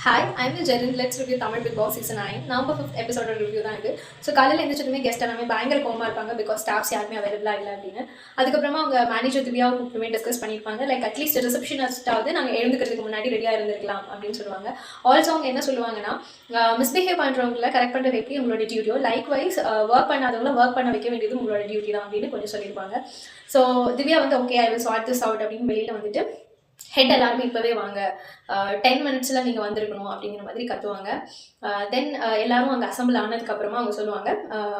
Hi, I'm Jerin. Let's review Tamil Big Boss Season 9. Number 5th episode review தான் இது. So காலையில் எழுந்திரிச்சதுமே guest எல்லாமே பயங்கர கோமா இருப்பாங்க பிகாஸ் ஸ்டாஃப்ஸ் யாருமே அவைலபிளாக இல்லை அப்படின்னு. அதுக்கப்புறமா அவங்க மேனேஜர் திவ்யாவை கூப்பிட்டுமே டிஸ்கஸ் பண்ணியிருப்பாங்க. லைக் அட்லீஸ்ட் ரிசப்ஷனிஸ்டாவது நாங்கள் எழுந்துக்கிறதுக்கு முன்னாடி ரெடியாக இருந்திருக்கலாம் அப்படின்னு சொல்லுவாங்க. ஆல்சோ அவங்க என்ன சொல்லுவாங்கன்னா, மிஸ்பிஹேவ் பண்ணுறவங்களை கரெக்ட் பண்ணுறது எப்படி உங்களோட டியூட்டியோ, லைக் வைஸ் ஒர்க் பண்ணாதவங்கள ஒர்க் பண்ண வைக்க வேண்டியது உங்களோட டியூட்டி தான் அப்படின்னு கொஞ்சம் சொல்லியிருப்பாங்க. ஸோ திவ்யா வந்து okay I will chart this out அப்படின்னு வெளியில் வந்துட்டு ஹெட் எல்லாருமே இப்போவே வாங்க 10 minutesல நீங்கள் வந்திருக்கணும் அப்படிங்கிற மாதிரி கத்துவாங்க. தென் எல்லாரும் அங்கே அசம்பிள் ஆனதுக்கப்புறமா அவங்க சொல்லுவாங்க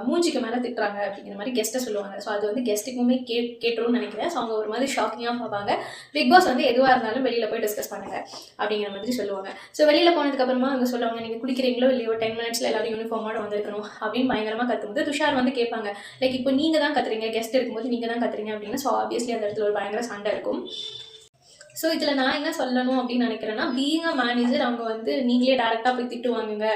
மூஞ்சிக்கு மேலே திட்டுறாங்க அப்படிங்கிற மாதிரி கெஸ்ட்டை சொல்லுவாங்க. ஸோ அது வந்து கெஸ்ட்டுக்குமே கேட்டுருன்னு நினைக்கிறேன். ஸோ அவங்க ஒரு மாதிரி ஷாக்கிங்காக பார்ப்பாங்க. பிக் பாஸ் வந்து எதுவாக இருந்தாலும் வெளியில் போய் டிஸ்கஸ் பண்ணுங்க அப்படிங்கிற மாதிரி சொல்லுவாங்க. ஸோ வெளியில் போனதுக்கப்புறமா அவங்க சொல்லுவாங்க நீங்கள் குடிக்கிறீங்களோ இல்லையோ 10 minutesல எல்லாரும் யூனிஃபார்மோட வந்திருக்கணும் அப்படின்னு பயங்கரமாக கற்றும்போது துஷார் வந்து கேட்பாங்க, லைக் இப்போ நீங்கள் தான் கத்துறீங்க, கெஸ்ட் இருக்கும்போது நீங்கள் தான் கத்துறீங்க அப்படின்னு. ஸோ ஆப்வியஸ்லி அந்த இடத்துல ஒரு பயங்கர சண்டை இருக்கும். ஸோ இதில் நான் என்ன சொல்லணும் அப்படின்னு நினைக்கிறேன்னா, பீயிங் அ மேனேஜர் அவங்க வந்து நீங்களே டேரெக்டாக போய் திட்டுவாங்க,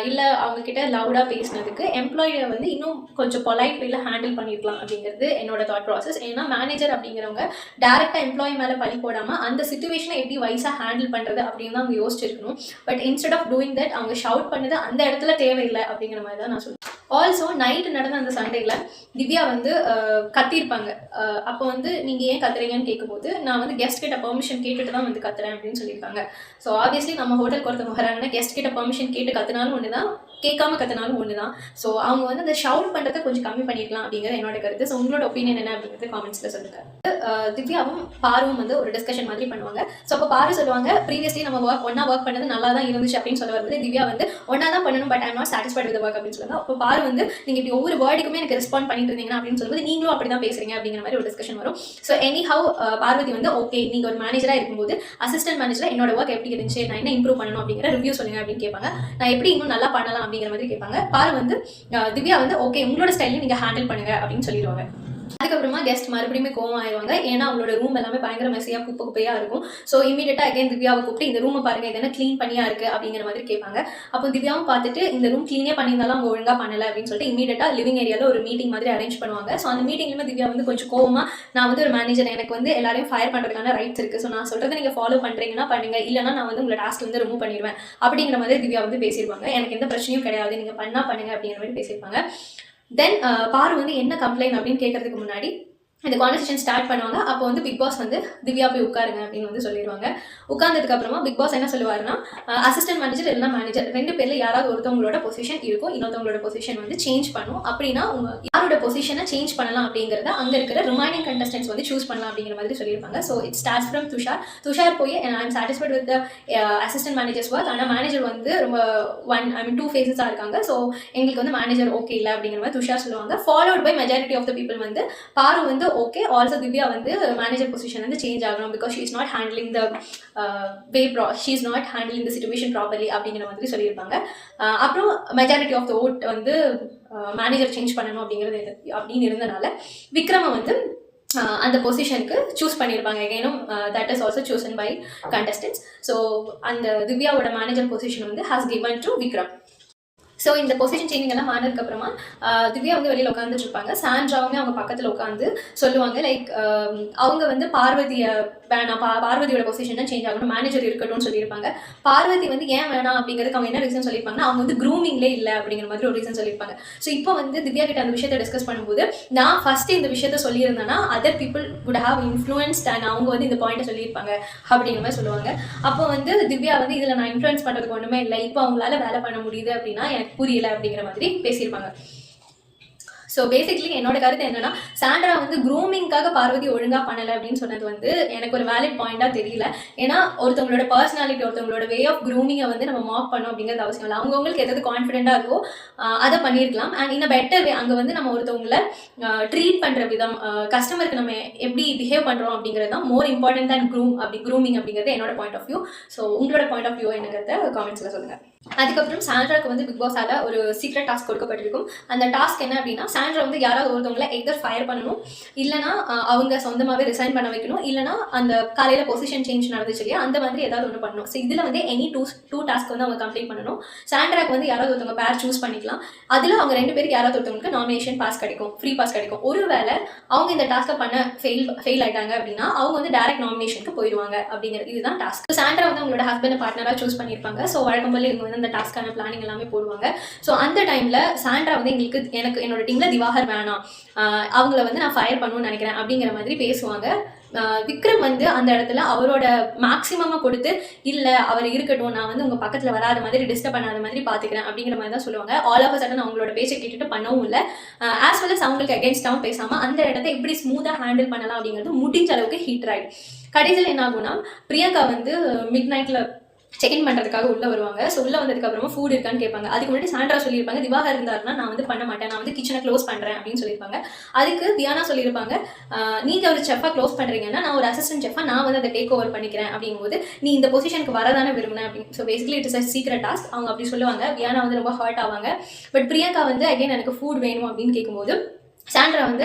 இல்லை அவங்கக்கிட்ட லவுடாக பேசினதுக்கு எம்ப்ளாயியை வந்து இன்னும் கொஞ்சம் பொலைட் வேல ஹேண்டில் பண்ணியிருக்கலாம் அப்படிங்கிறது என்னோட தாட் ப்ராசஸ். ஏன்னா மேனேஜர் அப்படிங்கிறவங்க டேரெக்டாக எம்ப்ளாயி மேலே பழி போடாமல் அந்த சிச்சுவேஷனை எப்படி வைஸாக ஹேண்டில் பண்ணுறது அப்படின்னு தான் அவங்க யோசிச்சிருக்கணும். But instead of doing that அவங்க ஷவுட் பண்ணது அந்த இடத்துல தேவையில்லை அப்படிங்கிற மாதிரி தான் நான் சொல்லுவேன். ஆல்சோ நைட்டு நடந்த அந்த சண்டையில் திவ்யா வந்து கத்திருப்பாங்க. அப்போ வந்து நீங்கள் ஏன் கத்துறீங்கன்னு கேட்கும்போது நான் வந்து கெஸ்ட் கிட்ட பெர்மிஷன் கேட்டுட்டு தான் வந்து கத்துறேன் அப்படின்னு சொல்லியிருக்காங்க. ஸோ ஆப்வியஸ்லி நம்ம ஹோட்டலுக்கு ஒருத்தவங்க வராங்கன்னா கெஸ்ட் கிட்ட பெர்மிஷன் கேட்டு கத்துனாலும் ஒன்று தான், கேட்காம கத்துனாலும் ஒன்று தான். ஸோ அவங்க வந்து அந்த ஷவுட் பண்ணுறதை கொஞ்சம் கம்மி பண்ணிக்கலாம் அப்படிங்கிறது என்னோட கருத்து. ஸோ உங்களோட ஒப்பீனியன் என்ன அப்படிங்கிறது காமெண்ட்ஸில் சொல்லுங்கள். திவ்யாவும் பாருவும் வந்து ஒரு டிஸ்கஷன் மாதிரி பண்ணுவாங்க. ஸோ அப்போ பாரு சொல்லுவாங்க, ப்ரீவியஸ்லி நம்ம ஒன்றா ஒர்க் பண்ணது நல்லா தான் இருந்துச்சு அப்படின்னு சொல்ல வரும்போது திவ்யா வந்து ஒன்றா தான் பண்ணணும் but I'm not satisfied with work அப்படின்னு சொல்லுவாங்க. அப்போ பாரு வந்து நீங்கள் இப்படி ஒவ்வொரு வேர்டுக்குமே எனக்கு ரெஸ்பாண்ட் பண்ணிட்டு இருந்தீங்கன்னா அப்படின்னு சொல்லும்போது நீங்களும் அப்படி தான் பேசுறீங்க அப்படிங்கிற மாதிரி ஒரு டிஸ்கஷன் வரும். ஸோ எனி ஹவ் பார்வதி வந்து ஓகே நீங்கள் ஒரு மேனேஜராக இருக்கும்போது அசிஸ்டன்ட் மேனேஜராக என்னோட ஒர்க் எப்படி இருந்துச்சு, நான் என்ன இம்ப்ரூவ் பண்ணணும் அப்படிங்கிற ரிவ்யூ சொல்லுங்க அப்படின்னு கேட்பாங்க. நான் எப்படி இன்னும் நல்லா பண்ணலாம் அப்படிங்கிற மாதிரி கேட்பாங்க. பாரு வந்து திவ்யா வந்து ஓகே உங்களோட ஸ்டைலையும் நீங்கள் ஹேண்டில் பண்ணுங்க அப்படின்னு சொல்லிடுவாங்க. அதுக்கப்புறமா கெஸ்ட் மறுபடியுமே கோவம் ஆயிடுவாங்க. ஏன்னா அவங்களோட ரூம் எல்லாமே பயங்கர மெஸ்ஸியாக குப்பையாக இருக்கும். ஸோ இமீடியட்டாக அகைன் திவ்யாவை கூப்பிட்டு இந்த ரூமை பாருங்க, இது என்ன க்ளீன் பண்ணியாக இருக்குது அப்படிங்கிற மாதிரி கேட்பாங்க. அப்போ திவ்யாவும் பார்த்துட்டு இந்த ரூம் க்ளீனே பண்ணியிருந்தாலும் அவங்க ஒழுங்காக பண்ணலை அப்படின்னு சொல்லிட்டு இமீடியட்டாக லிவிங் ஏரியாவில் ஒரு மீட்டிங் மாதிரி அரேஞ்ச் பண்ணுவாங்க. ஸோ அந்த மீட்டிங்லேயுமே திவ்யா வந்து கொஞ்சம் கோவமாக, நான் வந்து ஒரு மேனேஜர், எனக்கு வந்து எல்லாரையும் ஃபயர் பண்ணுறதுக்கான ரைட்ஸ் இருக்குது. ஸோ நான் சொல்கிறத நீங்கள் ஃபாலோ பண்ணுறீங்கன்னா பண்ணுங்க, இல்லைனா நான் வந்து உங்களை டாஸ்க் வந்து ரிமூவ் பண்ணிடுவேன் அப்படிங்கிற மாதிரி திவ்யா வந்து பேசியிருப்பாங்க. எனக்கு எந்த பிரச்சனையும் கிடையாது, நீங்கள் பண்ணுங்க அப்படிங்கிற மாதிரி பேசியிருப்பாங்க. தென் பாரு வந்து என்ன கம்ப்ளைண்ட் அப்படின்னு கேட்கறதுக்கு முன்னாடி இந்த கான்வர்சேஷன் ஸ்டார்ட் பண்ணுவாங்க. அப்போ வந்து பிக் பாஸ் வந்து திவ்யா போய் உட்காருங்க அப்படின்னு வந்து சொல்லிடுவாங்க. உட்கார்ந்ததுக்கு அப்புறமா பிக் பாஸ் என்ன சொல்லுவாருன்னா, அசிஸ்டன்ட் மேனேஜர் இல்லைனா மேனேஜர் 2 பேர்ல யாராவது ஒருத்தவங்களோட பொசிஷன் இருக்கும், இன்னொருத்தவங்களோட பொசிஷன் வந்து சேஞ்ச் பண்ணும். அப்படின்னா உங்க யாரோட பொசிஷனை சேஞ்ச் பண்ணலாம் அப்படிங்கிறத அங்கே இருக்கிற ரிமைனிங் கண்டஸ்டன்ஸ் வந்து சூஸ் பண்ணலாம் அப்படிங்கிற மாதிரி சொல்லியிருப்பாங்க. So it starts from Tushar போய் I am satisfied with assistant managers work. ஆனால் மேனேஜர் வந்து ரொம்ப 2 ஃபேஸஸாக இருக்காங்க. ஸோ எங்களுக்கு வந்து மேனேஜர் ஓகே இல்லை அப்படிங்கிற மாதிரி துஷார் சொல்லுவாங்க. Followed by majority of the people வந்து பாரு வந்து ஓகே, ஆல்சோ திவ்யா வந்து மேனேஜர் பொசிஷன் வந்து சேஞ்ச் ஆகணும் because she is not handling the she is not handling the situation properly அப்படிங்கிற மாதிரி சொல்லியிருப்பாங்க. அப்புறம் மெஜாரிட்டி ஆஃப் த ஓட் வந்து மேனேஜர் சேஞ்ச் பண்ணணும் அப்படின்னு இருந்தனால விக்ரமை வந்து அந்த பொசிஷனுக்கு சூஸ் பண்ணியிருப்பாங்க. Again um that is also chosen by contestants. So அந்த திவ்யாவோட மேனேஜர் பொசிஷன் வந்து has given to Vikram. So இந்த பொசிஷன் சேஞ்சிங் எல்லாம் ஆனதுக்கப்புறமா திவ்யா வந்து வெளியில் உட்காந்துட்டு இருப்பாங்க. சாண்ட்ராவுமே அவங்க பக்கத்தில் உட்காந்து சொல்லுவாங்க, லைக் அவங்க வந்து பார்வதியை வேணாம், பார்வதியோட பொசிஷன் தான் சேஞ்ச் ஆகணும், மேனேஜர் இருக்கட்டும்னு சொல்லியிருப்பாங்க. பார்வதி வந்து ஏன் வேணாம் அப்படிங்கிறதுக்கு அவங்க என்ன ரீசன் சொல்லியிருப்பாங்கன்னா, அவங்க வந்து க்ரூமிங்லே இல்லை அப்படிங்கிற மாதிரி ஒரு ரீசன் சொல்லியிருப்பாங்க. ஸோ இப்போ வந்து திவ்யா கிட்ட அந்த விஷயத்தை டிஸ்கஸ் பண்ணும்போது நான் ஃபஸ்ட்டு இந்த விஷயத்த சொல்லியிருந்தேன்னா other people would have influenced and அவங்க வந்து இந்த பாயிண்ட்டை சொல்லியிருப்பாங்க அப்படிங்கிற மாதிரி சொல்லுவாங்க. அப்போ வந்து திவ்யா வந்து இதில் நான் இன்ஃப்ளூயன்ஸ் பண்ணுறதுக்கு ஒன்றுமே இல்லை, இப்போ அவங்களால வேலை பண்ண முடியுது அப்படின்னா எனக்கு புரியல அப்படிங்கிற மாதிரி பேசியிருப்பாங்க. ஸோ பேசிக்லி என்னோட கருத்து என்னன்னா, சாண்ட்ரா வந்து க்ரூமிங்காக பார்வதி ஒழுங்காக பண்ணலை அப்படின்னு சொன்னது வந்து எனக்கு ஒரு வேலிட் பாயிண்டாக தெரியல. ஏன்னா ஒருத்தவங்களோட பர்சனாலிட்டி, ஒருத்தவங்களோட வே ஆஃப் க்ரூமிங்கை வந்து நம்ம மார்க் பண்ணோம் அப்படிங்கிறது அவசியம் இல்லை. அவங்களுக்கு எதாவது கான்ஃபிடென்ட்டாக இருக்கோ அதை பண்ணியிருக்கலாம். அண்ட் இன்னும் பெட்டர் வே அங்கே வந்து நம்ம ஒருத்தவங்களை ட்ரீட் பண்ணுற விதம், கஸ்டமருக்கு நம்ம எப்படி பிஹேவ் பண்ணுறோம் அப்படிங்கிறது தான் மோர் இம்பார்ட்டன்ட் தேன் க்ரூமிங் அப்படிங்கிறது என்னோட பாயிண்ட் ஆஃப் வியூ. ஸோ உங்களோட பாயிண்ட் ஆஃப் வியூ என்னங்கிறத காமெண்ட்ஸில் சொல்லுங்கள். அதுக்கப்புறம் சாண்ட்ராக்கு வந்து பிக் பாஸால் ஒரு சீக்ரெட் டாஸ்க் கொடுக்கப்பட்டிருக்கும். அந்த டாஸ்க் என்ன அப்படின்னா, சாண்ட்ரா வந்து யாராவது ஒருத்தவங்களை எதர் ஃபயர் பண்ணணும், இல்லைனா அவங்க சொந்தமாகவே ரிசைன் பண்ண வைக்கணும், இல்லைனா அந்த காலையில் பொசிஷன் சேஞ்ச் நடந்துச்சு இல்லையா, அந்த மாதிரி ஏதாவது ஒன்று பண்ணணும். ஸோ இதில் வந்து எனி டூ டாஸ்க் வந்து அவங்க கம்ப்ளீட் பண்ணணும். சாண்ட்ராக்கு வந்து யாராவது ஒருத்தவங்க பேர் சூஸ் பண்ணிக்கலாம். அதில் அவங்க 2 பேருக்கு யாராவது ஒருத்தவங்களுக்கு நாமினேஷன் பாஸ் கிடைக்கும், ஃப்ரீ பாஸ் கிடைக்கும். ஒருவேளை அவங்க இந்த டாஸ்க்கை பண்ண ஃபெயில் ஆயிட்டாங்க அப்படின்னா அவங்க வந்து டைரக்ட் நாமினேஷனுக்கு போயிடுவாங்க. அப்படிங்கிறது இதுதான் டாஸ்க். சாண்ட்ரா வந்து அவங்களோட ஹஸ்பண்ட் பார்ட்னராக சூஸ் பண்ணியிருப்பாங்க. ஸோ வழக்கம் போல இவங்க வந்து அந்த டாஸ்க்கான பிளானிங் எல்லாமே போடுவாங்க. ஸோ அந்த டைமில் சாண்ட்ரா வந்து எனக்கு என்னோட டீமில் திவாகர் வேணாம், அவங்கள வந்து நான் ஃபயர் பண்ணணும்னு நினைக்கிறேன் அப்படிங்கிற மாதிரி பேசுவாங்க. விக்ரம் வந்து அந்த இடத்துல அவரோட மேக்ஸிமமாக கொடுத்து, இல்லை அவர் இருக்கட்டும், நான் வந்து உங்கள் பக்கத்தில் வராத மாதிரி டிஸ்டர்ப் பண்ணாத மாதிரி பார்த்துக்கிறேன் அப்படிங்கிற மாதிரி தான் சொல்லுவாங்க. ஆல் ஆஃப் அ சடன் அவங்களோட பேச்சை கேட்டுட்டு பண்ணவும் இல்லை. ஆஸ் வெல் அஸ் அவங்களுக்கு அகேன்ஸ்டாகவும் பேசாமல் அந்த இடத்த எப்படி ஸ்மூத்தாக ஹேண்டில் பண்ணலாம் அப்படிங்கிறது முடிஞ்ச அளவுக்கு ஹீட் ஆகிடும். கடைசியில் என்ன ஆகும்னா, பிரியங்கா வந்து மிட் நைட்டில் செக்இன் பண்ணுறதுக்காக உள்ளே வருவாங்க. ஸோ உள்ளே வந்ததுக்கப்புறமா ஃபுட் இருக்கான்னு கேட்பாங்க. அதுக்கு முன்னாடி சாண்ட்ரா சொல்லியிருப்பாங்க, திவாகர் இருந்தாருன்னா நான் வந்து பண்ண மாட்டேன், நான் வந்து கிச்சனை க்ளோஸ் பண்ணுறேன் அப்படின்னு சொல்லியிருப்பாங்க. அதுக்கு தியானா சொல்லியிருப்பாங்க, நீங்கள் ஒரு செஃப்பாக க்ளோஸ் பண்ணுறீங்கன்னா நான் ஒரு அசிஸ்டன்ட் செஃப்பாக நான் வந்து அதை டேக் ஓவர் பண்ணிக்கிறேன் அப்படிங்கும்போது நீ இந்த பொசிஷனுக்கு வரதானே விரும்பினேன் அப்படின்னு. So basically it is a secret task. அவங்க அப்படி சொல்லுவாங்க. தியானா வந்து ரொம்ப ஹர்ட் ஆவாங்க. பட் பிரியங்கா வந்து அகைன் எனக்கு ஃபுட் வேணும் அப்படின்னு கேட்கும்போது சாண்ட்ரா வந்து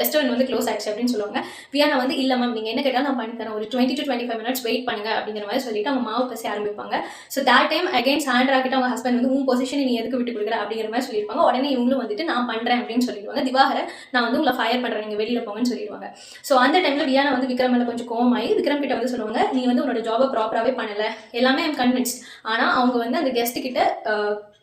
ரெஸ்டாரண்ட் வந்து க்ளோஸ் ஆயிடுச்சு அப்படின்னு சொல்லுவாங்க. வியானா வந்து இல்லை மேம், நீங்கள் என்ன கேட்டாலும் நான் பண்ணித்தரேன், ஒரு 20 to 25 minutes வெயிட் பண்ணுங்க அப்படிங்கிற மாதிரி சொல்லிட்டு அவங்க மாவு பசி ஆரம்பிப்பாங்க. So that time again Sandra கிட்ட அவங்க ஹஸ்பண்ட் வந்து உன் பொசிஷன் நீ எதுக்கு விட்டு கொடுக்குற அப்படிங்கிற மாதிரி சொல்லியிருப்பாங்க. உடனே இவங்களும் வந்துட்டு நான் பண்ணுறேன் அப்படின்னு சொல்லிடுவாங்க. திவாகரை நான் வந்து உங்களை ஃபயர் பண்ணுறேன், நீங்கள் வெளியில் போங்கன்னு சொல்லிடுவாங்க. ஸோ அந்த டைமில் வியானா வந்து விக்ரம் மேலே கொஞ்சம் கோவமாயி விக்ரம் கிட்ட வந்து சொல்லுவாங்க, நீ வந்து உன்னோட ஜாபை ப்ராப்பராகவே பண்ணலை, எல்லாமே ஐம் கன்வின்ஸ்ட். ஆனால் அவங்க வந்து அந்த கெஸ்ட் கிட்ட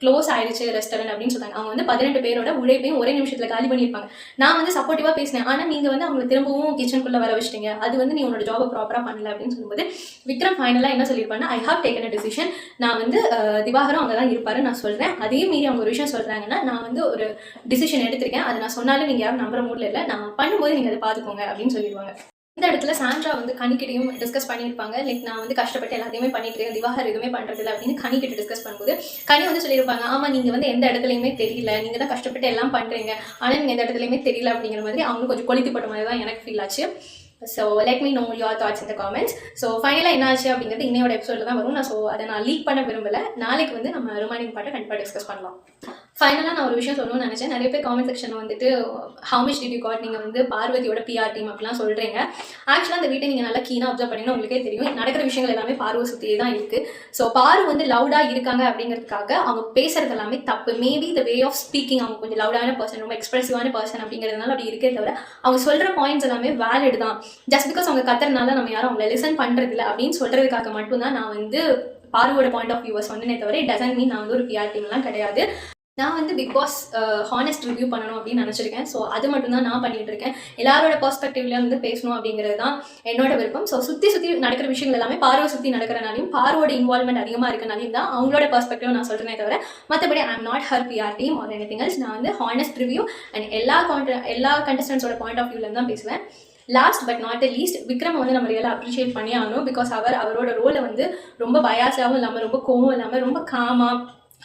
க்ளோஸ் ஆயிடுச்சு ரெஸ்டாரண்ட் அப்படின்னு சொன்னாங்க. அவங்க வந்து 18 பேரோட உழைப்பையும் ஒரே நிமிஷத்தில் காலி பண்ணியிருப்பாங்க. நான் வந்து சப்போர்ட்டிவாக பேசினேன், ஆனால் நீங்கள் வந்து அவங்களை திரும்பவும் கிச்சனுக்குள்ளே வர வச்சிட்டீங்க, அது வந்து நீ உன்னோட ஜாபை ப்ராப்பராக பண்ணல அப்படின்னு சொல்லும்போது விக்ரம் ஃபைனலாக என்ன சொல்லியிருப்பாங்க, I have taken a decision. நான் வந்து திவாகரும் அங்கே தான் இருப்பாரு நான் சொல்கிறேன். அதே மீறி அவங்க ஒரு விஷயம் சொல்கிறாங்கன்னா நான் வந்து ஒரு டிசிஷன் எடுத்திருக்கேன், அது நான் சொன்னாலும் நீங்கள் யாரும் நம்புற மூடில் இல்லை, நான் பண்ணும்போது நீங்கள் அதை பார்த்துக்கோங்க அப்படின்னு சொல்லிடுவாங்க. இந்த இடத்துல சாண்ட்ரா வந்து கனிக்கிட்டையும் டிஸ்கஸ் பண்ணியிருப்பாங்க. லைக் நான் வந்து கஷ்டப்பட்டு எல்லாத்தையுமே பண்ணிட்டு இருக்கேன், திவாகர் எதுவுமே பண்ணுறதில்ல அப்படின்னு கனிக்கிட்ட டிஸ்கஸ் பண்ணும்போது கனி வந்து சொல்லியிருப்பாங்க, ஆமாம் நீங்கள் வந்து எந்த இடத்துலையுமே தெரியல, நீங்கள் தான் கஷ்டப்பட்டு எல்லாம் பண்ணுறீங்க, ஆனால் நீங்கள் எந்த இடத்துலையுமே தெரியல அப்படிங்கிற மாதிரி அவங்க கொஞ்சம் கொளுத்தி போட்ட மாதிரி தான் எனக்கு ஃபீல் ஆச்சு. So let me no your thoughts in the comments. So ஃபைனலாக என்ன ஆச்சு அப்படிங்கிறது இன்னையோட எபிசோடில் தான் வரும். ஸோ அதை நான் லீக் பண்ண விரும்பலை. நாளைக்கு வந்து நம்ம ரிமைனிங் பாட்டை கண்டிப்பாக டிஸ்கஸ் பண்ணலாம். ஃபைனலாக நான் ஒரு விஷயம் சொல்லணும்னு நினச்சேன். நிறைய பேர் காமெண்ட் செக்ஷனில் வந்துட்டு how much did you got, நீங்கள் வந்து பார்வதியோட பிஆர் டீம் அப்படிலாம் சொல்கிறீங்க. ஆக்சுவலாக அந்த வீட்டை நீங்கள் நல்லா கீனாக அப்சர்வ் பண்ணிங்கன்னா உங்களுக்கே தெரியும், நடக்கிற விஷயங்கள் எல்லாமே பார்வை சுற்றியே தான் இருக்குது. ஸோ பார்வை வந்து லவுடாக இருக்காங்க அப்படிங்கிறதுக்காக அவங்க பேசுறது எல்லாமே தப்பு. Maybe the way of speaking, அவங்க கொஞ்சம் லவுடான பர்சன், ரொம்ப எக்ஸ்பிரசிவான பர்சன் அப்படிங்கிறதுனால அப்படி இருக்கே தவிர அவங்க சொல்கிற பாயிண்ட்ஸ் எல்லாமே வேலிட் தான். ஜஸ்ட் பிகாஸ் அவங்க கத்துறதுனால நம்ம யாரும் அவங்களை லிசன் பண்ணுறதில்ல அப்படின்னு சொல்கிறதுக்காக மட்டும்தான் நான் வந்து பார்வோட பாயிண்ட் ஆஃப் வியூவை சொன்னேனே தவிர இட் டசன்ட் மீன் நான் வந்து ஒரு பிஆர் டீம்லாம் கிடையாது. நான் வந்து பிக் பாஸ் ஹானஸ்ட் ரிவ்யூ பண்ணணும் அப்படின்னு நினச்சிருக்கேன். ஸோ அது மட்டும்தான் நான் பண்ணிகிட்டு இருக்கேன். எல்லாரோட பர்ஸ்பெக்டிவ்ல வந்து பேசணும் அப்படிங்கிறது தான் என்னோட விருப்பம். ஸோ சுற்றி நடக்கிற விஷயங்கள் எல்லாமே பார்வை சுற்றி நடக்கிறனாலையும் பார்வோட இன்வால்மெண்ட் அதிகமாக இருக்கனாலையும் தான் அவங்களோட பர்ஸ்பெக்டிவ் நான் சொல்கிறேனே தவிர மற்றபடி I am not her PR team are anything else. நான் வந்து ஹானஸ்ட் ரிவ்யூ அண்ட் எல்லா கண்டஸ்டன்ஸோட பாயிண்ட் ஆஃப் வியூலேருந்து தான் பேசுவேன். Last but not the least, Vikram வந்து நம்ம ரியலாக அப்ரிஷியேட் பண்ணி ஆகணும். பிகாஸ் அவரோட ரோலை வந்து ரொம்ப பயாஸாகவும் இல்லாமல், ரொம்ப கோவம் இல்லாமல், ரொம்ப காமாக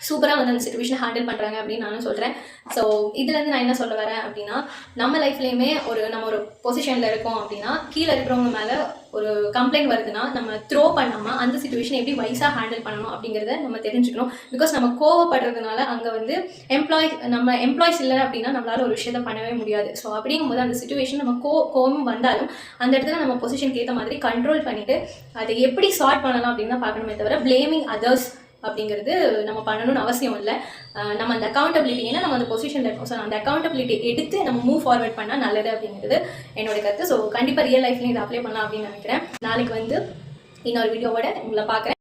சூப்பராக வந்து அந்த சிச்சுவேஷனை ஹேண்டில் பண்ணுறாங்க அப்படின்னு நானும் சொல்கிறேன். ஸோ இதுலேருந்து நான் என்ன சொல்ல வரேன் அப்படின்னா, நம்ம லைஃப்லேயுமே நம்ம ஒரு பொசிஷனில் இருக்கோம் அப்படின்னா கீழே இருக்கிறவங்க மேலே ஒரு கம்ப்ளைண்ட் வருதுன்னா நம்ம த்ரோ பண்ணாமல் அந்த சிச்சுவேஷனை எப்படி வைஸாக ஹேண்டில் பண்ணணும் அப்படிங்கிறத நம்ம தெரிஞ்சுக்கணும். பிகாஸ் நம்ம கோவப்படுறதுனால அங்கே வந்து நம்ம எம்ப்ளாய்ஸ் இல்லை அப்படின்னா நம்மளால் ஒரு விஷயத்தை பண்ணவே முடியாது. ஸோ அப்படிங்கும்போது அந்த சிச்சுவேஷன் நம்ம கோவம் வந்தாலும் அந்த இடத்துல நம்ம பொசிஷனுக்கு ஏற்ற மாதிரி கண்ட்ரோல் பண்ணிவிட்டு அதை எப்படி சால்வ் பண்ணலாம் அப்படின்னு தான் பார்க்கணுமே தவிர பிளேமிங் அதர்ஸ் அப்படிங்கிறது நம்ம பண்ணணும்னு அவசியம் இல்லை. நம்ம அந்த அக்கௌண்டபிலிட்டி, ஏன்னா நம்ம அந்த பொசிஷனில் இருக்கோம், ஸோ அந்த அக்கௌண்டபிலிட்டி எடுத்து நம்ம மூவ் ஃபார்வர்ட் பண்ணால் நல்லது அப்படிங்கிறது என்னோட கருத்து. ஸோ கண்டிப்பாக ரியல் லைஃப்லையும் இதை அப்ளை பண்ணலாம் அப்படின்னு நினைக்கிறேன். நாளைக்கு வந்து இன்னொரு வீடியோவோட உங்களை பார்க்குறேன்.